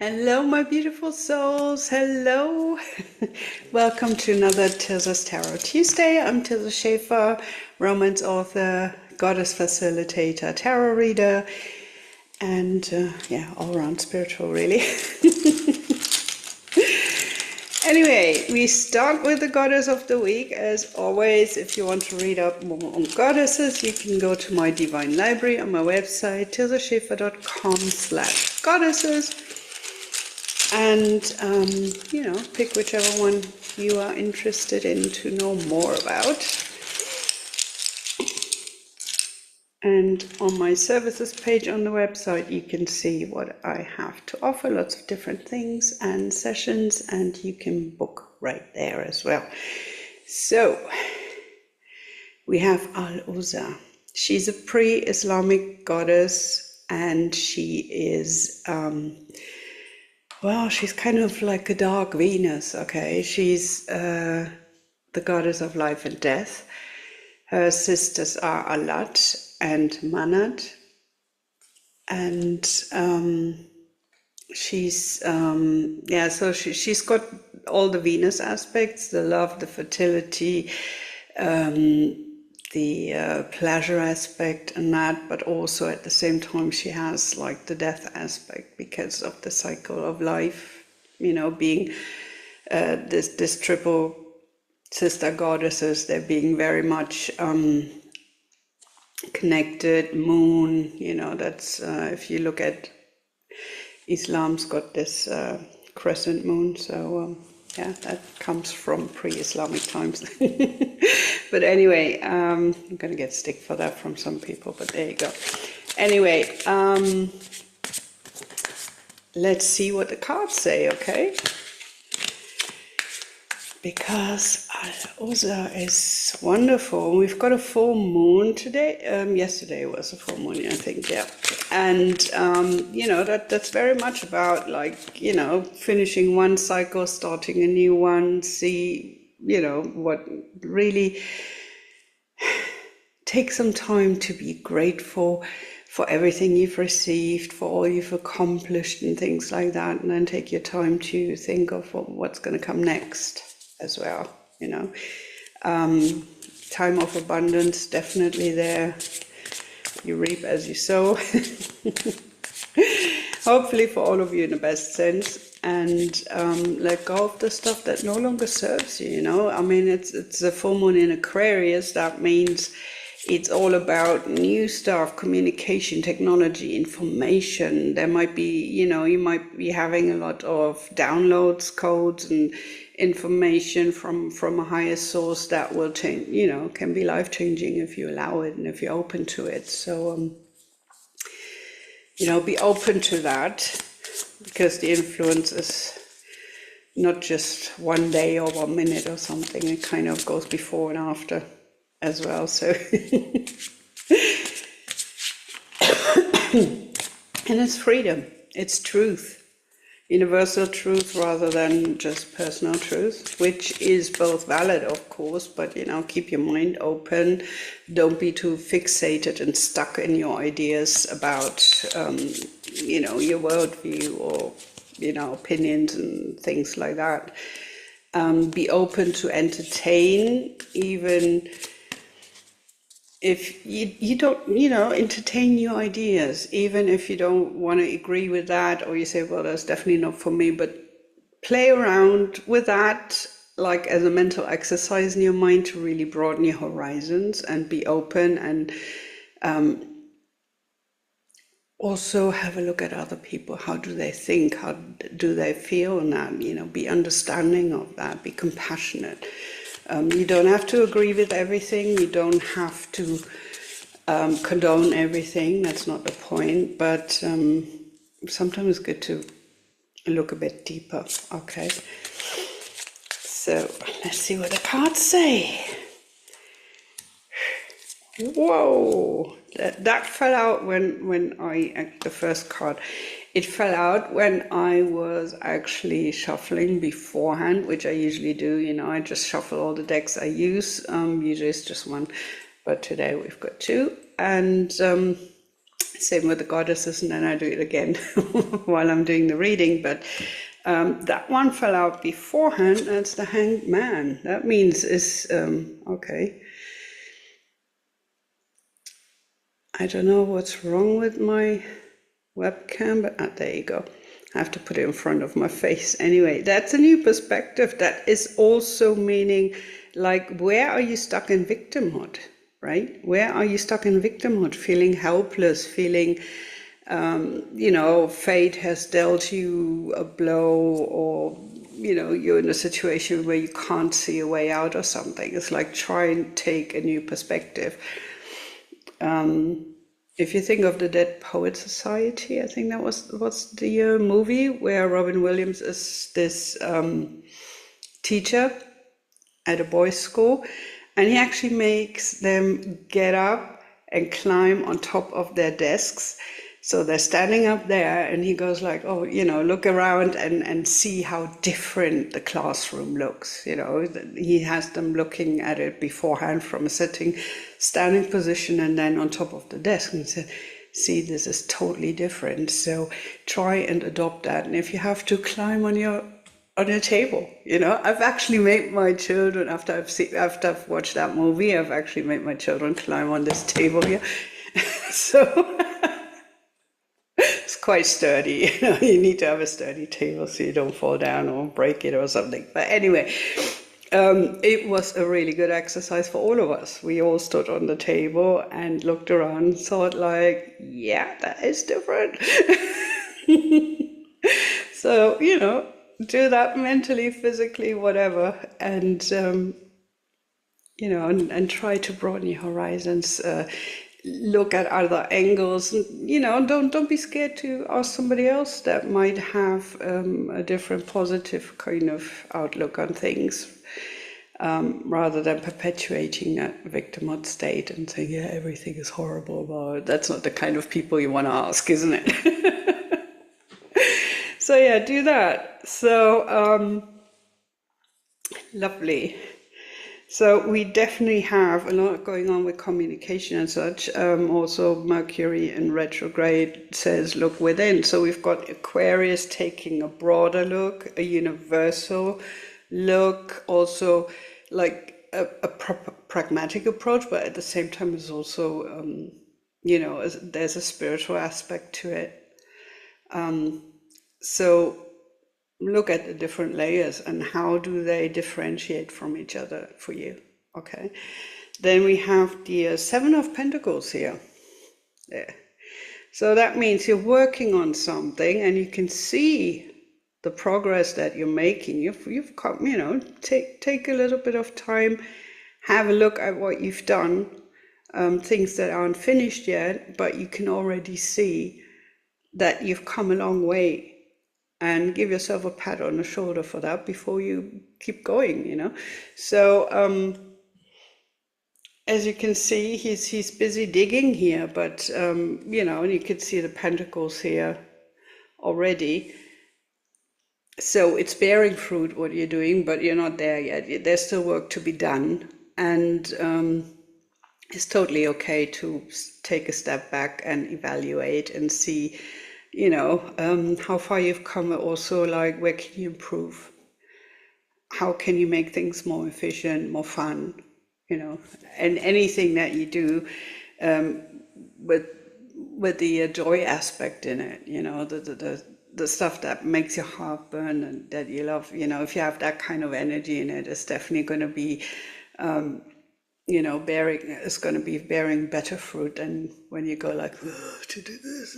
Hello, my beautiful souls. Hello. Welcome to another Tirza's Tarot Tuesday. I'm Tirza Schaefer, romance author, goddess facilitator, tarot reader, and all around spiritual, really. Anyway, we start with the goddess of the week. As always, if you want to read up more on goddesses, you can go to my divine library on my website, tirzaschaefer.com/goddesses. And, pick whichever one you are interested in to know more about. And on my services page on the website, you can see what I have to offer, lots of different things and sessions, and you can book right there as well. So, we have Al-Uzza. She's a pre-Islamic goddess, and she is... she's kind of like a dark Venus, okay? She's the goddess of life and death. Her sisters are Alat and Manat. And she's got all the Venus aspects, the love, the fertility, the pleasure aspect and that, but also at the same time she has like the death aspect because of the cycle of life, being this triple sister goddesses. They're being very much connected. Moon, that's if you look at Islam's got this crescent moon, so that comes from pre-Islamic times. But anyway, I'm gonna get stick for that from some people, but there you go. Anyway, let's see what the cards say, okay? Because Al-Uzza is wonderful. We've got a full moon today. Yesterday was a full moon, I think, yeah. And, that's very much about, finishing one cycle, starting a new one, see, what really... Take some time to be grateful for everything you've received, for all you've accomplished and things like that, and then take your time to think of what's going to come next as well, time of abundance, definitely there. You reap as you sow. Hopefully for all of you in the best sense, and let go of the stuff that no longer serves you, I mean, it's a full moon in Aquarius. That means it's all about new stuff, communication, technology, information. There might be, you might be having a lot of downloads, codes, and information from a higher source that will change, can be life-changing if you allow it and if you're open to it. So, be open to that, because the influence is not just one day or 1 minute or something. It kind of goes before and after as well. So, and it's freedom, it's truth. Universal truth rather than just personal truth, which is both valid, of course, but keep your mind open. Don't be too fixated and stuck in your ideas about your worldview or opinions and things like that. Be open to entertain, even if you don't, entertain new ideas, even if you don't want to agree with that, or you say, well, that's definitely not for me, but play around with that, like as a mental exercise in your mind to really broaden your horizons and be open, and also have a look at other people. How do they think? How do they feel? And that, be understanding of that, be compassionate. You don't have to agree with everything. You don't have to condone everything. That's not the point. But sometimes it's good to look a bit deeper. Okay. So let's see what the cards say. Whoa! That fell out when the first card. It fell out when I was actually shuffling beforehand, which I usually do. I just shuffle all the decks I use. Usually it's just one, but today we've got two. And Same with the goddesses, and then I do it again while I'm doing the reading. But that one fell out beforehand. That's the Hanged Man. That means okay. I don't know what's wrong with my webcam, but there you go. I have to put it in front of my face. Anyway, that's a new perspective. That is also meaning, like, where are you stuck in victimhood, right? Where are you stuck in victimhood? Feeling helpless, feeling, fate has dealt you a blow, or, you're in a situation where you can't see a way out or something. It's like, try and take a new perspective. If you think of the Dead Poet Society, I think that was the movie where Robin Williams is this teacher at a boys' school, and he actually makes them get up and climb on top of their desks. So they're standing up there, and he goes like, oh, look around and see how different the classroom looks. He has them looking at it beforehand from a standing position, and then on top of the desk, and say, see, this is totally different. So try and adopt that. And if you have to climb on your table, I've actually made my children, after I've watched that movie, I've actually made my children climb on this table here. So it's quite sturdy. You need to have a sturdy table so you don't fall down or break it or something. But anyway, it was a really good exercise for all of us. We all stood on the table and looked around and thought like, yeah, that is different. So, do that mentally, physically, whatever, and and try to broaden your horizons. Look at other angles. Don't be scared to ask somebody else that might have a different positive kind of outlook on things, rather than perpetuating that victimhood state and saying, yeah, everything is horrible. Well, that's not the kind of people you want to ask, isn't it? So yeah, do that. So lovely. So we definitely have a lot going on with communication and such. Also, Mercury in retrograde says look within. So we've got Aquarius taking a broader look, a universal look, also like a pragmatic approach, but at the same time is also, there's a spiritual aspect to it. So look at the different layers and how do they differentiate from each other for you. Okay, then we have the Seven of Pentacles here. There. So that means you're working on something and you can see the progress that you're making. You've come, take a little bit of time, have a look at what you've done, things that aren't finished yet, but you can already see that you've come a long way. And give yourself a pat on the shoulder for that before you keep going, So as you can see, he's busy digging here, but and you can see the pentacles here already. So it's bearing fruit what you're doing, but you're not there yet. There's still work to be done, and it's totally okay to take a step back and evaluate and see. How far you've come, also like where can you improve? How can you make things more efficient, more fun? And anything that you do with the joy aspect in it, the stuff that makes your heart burn and that you love, if you have that kind of energy in it, it's definitely going to be it's going to be bearing better fruit than when you go like, to do this.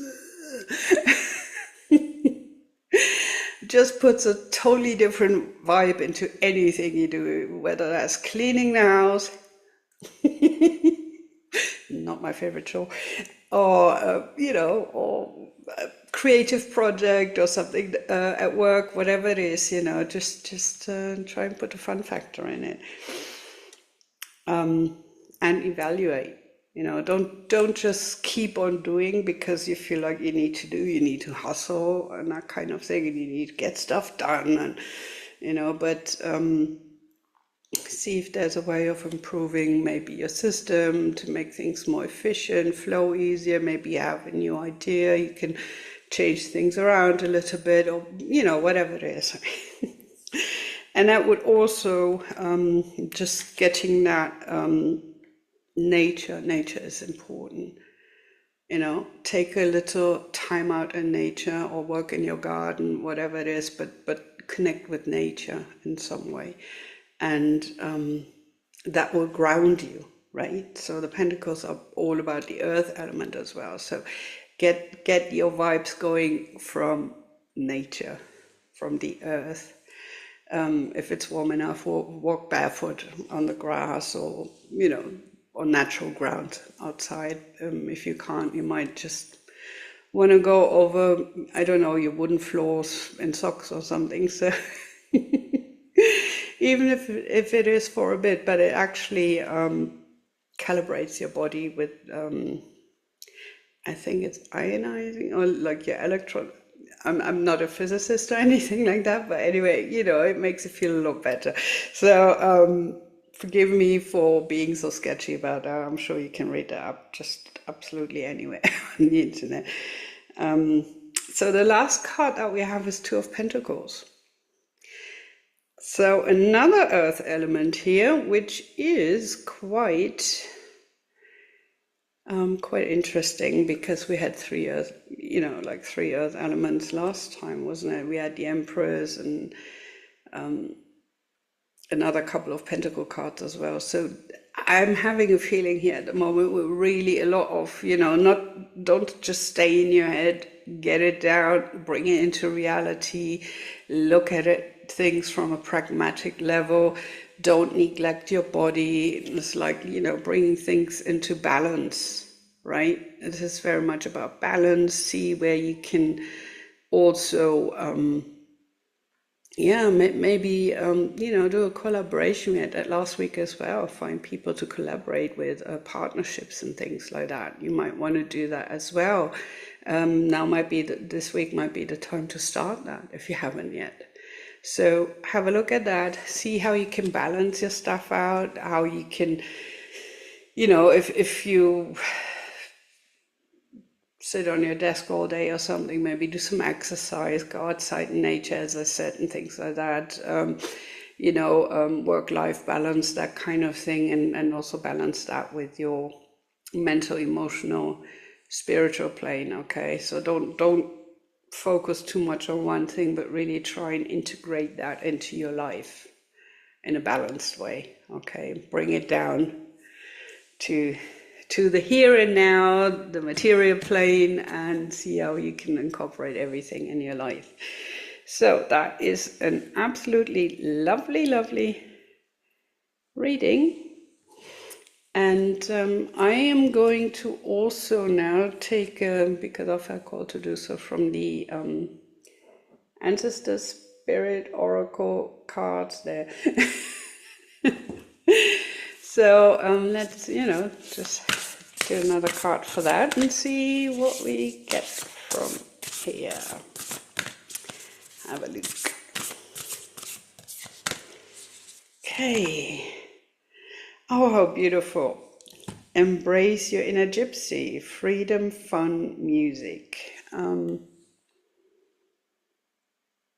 Just puts a totally different vibe into anything you do, whether that's cleaning the house, not my favorite chore, or or a creative project or something at work, whatever it is, just try and put a fun factor in it, and evaluate. Don't just keep on doing because you feel like you need to hustle and that kind of thing, and you need to get stuff done, and but see if there's a way of improving maybe your system to make things more efficient, flow easier. Maybe you have a new idea, you can change things around a little bit, or whatever it is. And that would also just getting that nature is important. Take a little time out in nature or work in your garden, whatever it is, but connect with nature in some way. And that will ground you, right? So the Pentacles are all about the earth element as well. So get your vibes going from nature, from the earth. If it's warm enough, walk barefoot on the grass, or on natural ground outside. If you can't, you might just want to go over, I don't know, your wooden floors in socks or something. So even if it is for a bit, but it actually calibrates your body with, I think it's ionizing, or like your electron. I'm not a physicist or anything like that, but anyway, it makes you feel a lot better. So forgive me for being so sketchy about that. I'm sure you can read that up just absolutely anywhere on the internet. So the last card that we have is Two of Pentacles. So another earth element here, which is quite interesting, because we had three earth, three earth elements last time, wasn't it? We had the Empress and another couple of Pentacle cards as well. So I'm having a feeling here at the moment with really a lot of, don't just stay in your head, get it down, bring it into reality, look at it, things from a pragmatic level. Don't neglect your body. It's like, bringing things into balance, right? It is very much about balance. See where you can also, maybe, do a collaboration. We had that last week as well. Find people to collaborate with, partnerships and things like that. You might want to do that as well. Now this week might be the time to start that if you haven't yet. So have a look at that, see how you can balance your stuff out, how you can, if you sit on your desk all day or something, maybe do some exercise, go outside in nature, as I said, and things like that. Work-life balance, that kind of thing, and also balance that with your mental, emotional, spiritual plane. Okay, so don't focus too much on one thing, but really try and integrate that into your life in a balanced way. Okay, bring it down to the here and now, the material plane, and see how you can incorporate everything in your life. So that is an absolutely lovely reading. And I am going to also now take, because I felt called to do so, from the Ancestor Spirit Oracle cards there. So let's, just do another card for that and see what we get from here. Have a look. Okay. Oh, how beautiful. Embrace your inner gypsy. Freedom, fun, music. There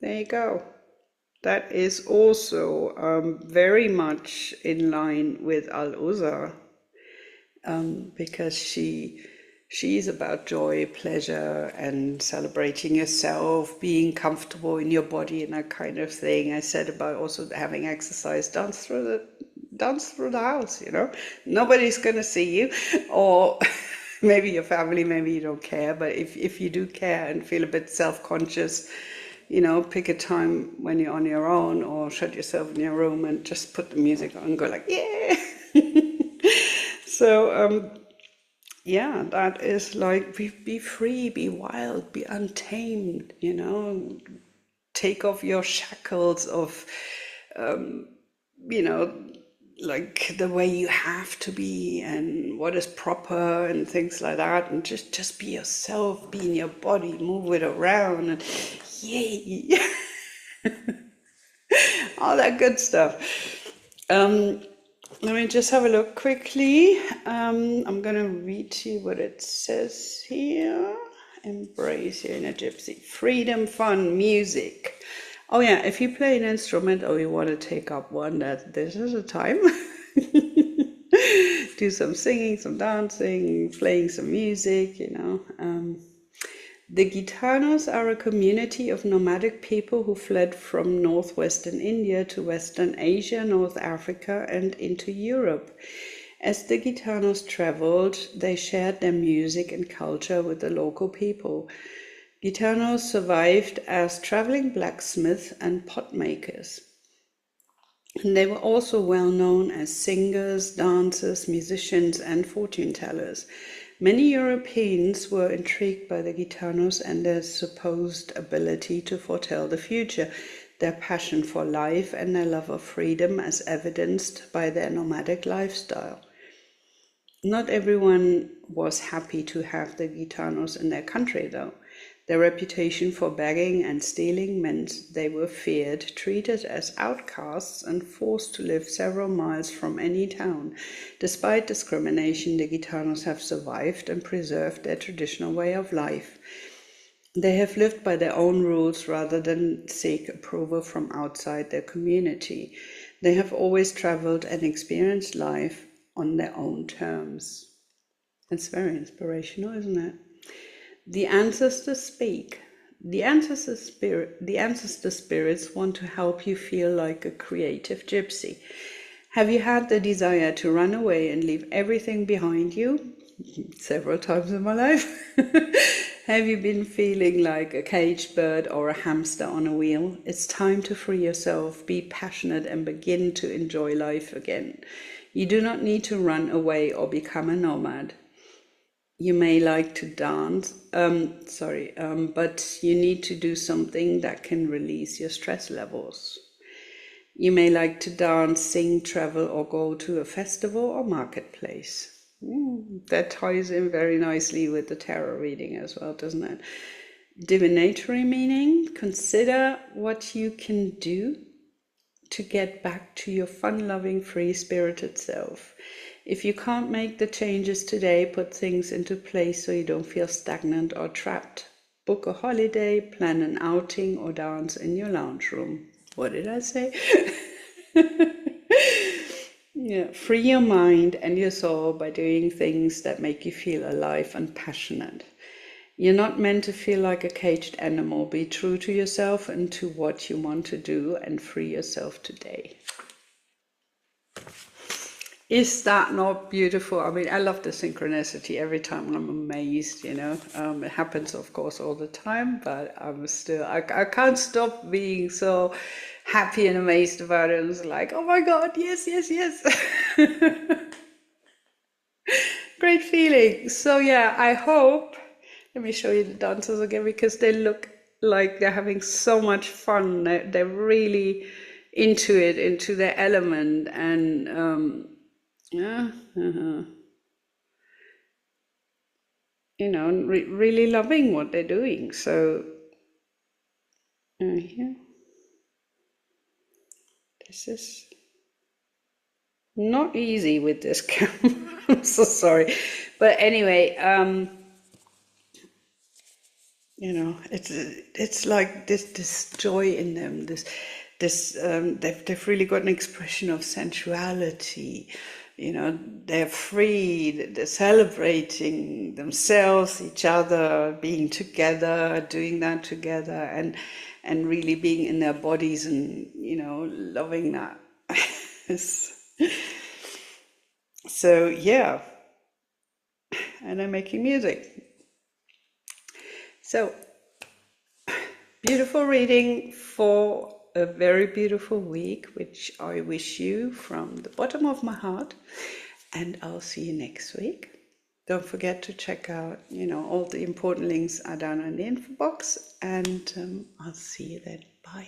you go. That is also very much in line with Al-Uzza, because she's about joy, pleasure, and celebrating yourself, being comfortable in your body and that kind of thing. I said about also having exercise, dance through the house, Nobody's going to see you, or maybe your family, maybe you don't care, but if you do care and feel a bit self-conscious, pick a time when you're on your own, or shut yourself in your room and just put the music on and go like, yeah. So, that is like, be free, be wild, be untamed, take off your shackles of, like the way you have to be and what is proper and things like that, and just be yourself, be in your body, move it around, and yay. All that good stuff. Um, Let me just have a look quickly. I'm going to read to you what it says here. Embrace your inner gypsy. Freedom, fun, music. Oh yeah, if you play an instrument or you want to take up one, this is a time. Do some singing, some dancing, playing some music, you know. The Gitanos are a community of nomadic people who fled from northwestern India to Western Asia, North Africa, and into Europe. As the Gitanos traveled, they shared their music and culture with the local people. Gitanos survived as traveling blacksmiths and pot makers. And they were also well known as singers, dancers, musicians, and fortune tellers. Many Europeans were intrigued by the Gitanos and their supposed ability to foretell the future, their passion for life, and their love of freedom, as evidenced by their nomadic lifestyle. Not everyone was happy to have the Gitanos in their country, though. Their reputation for begging and stealing meant they were feared, treated as outcasts, and forced to live several miles from any town. Despite discrimination, the Gitanos have survived and preserved their traditional way of life. They have lived by their own rules rather than seek approval from outside their community. They have always traveled and experienced life on their own terms. It's very inspirational, isn't it? The ancestors speak. The ancestor spirits want to help you feel like a creative gypsy. Have you had the desire to run away and leave everything behind you? Several times in my life. Have you been feeling like a caged bird or a hamster on a wheel? It's time to free yourself, be passionate, and begin to enjoy life again. You do not need to run away or become a nomad. You may like to dance, but you need to do something that can release your stress levels. You may like to dance, sing, travel, or go to a festival or marketplace. That ties in very nicely with the tarot reading as well, doesn't it? Divinatory meaning, consider what you can do to get back to your fun-loving, free-spirited self. If you can't make the changes today, put things into place so you don't feel stagnant or trapped. Book a holiday, plan an outing, or dance in your lounge room. What did I say? Yeah, free your mind and your soul by doing things that make you feel alive and passionate. You're not meant to feel like a caged animal. Be true to yourself and to what you want to do and free yourself today. Is that not beautiful? I mean, I love the synchronicity every time. I'm amazed, you know. It happens, of course, all the time, but I can't stop being so happy and amazed about it. It's like, oh my God, yes, yes, yes. Great feeling. So yeah, I hope, let me show you the dancers again because they look like they're having so much fun. They're really into it, into their element, and yeah, you know, really loving what they're doing. So here, this is not easy with this camera. I'm so sorry, but anyway, you know, it's like this joy in them. They've really got an expression of sensuality. You know, they're free, they're celebrating themselves, each other, being together, doing that together, and really being in their bodies and, you know, loving that. So yeah, and I'm making music. So beautiful reading for a very beautiful week, which I wish you from the bottom of my heart. And I'll see you next week. Don't forget to check out, you know, all the important links are down in the info box. And I'll see you then. Bye.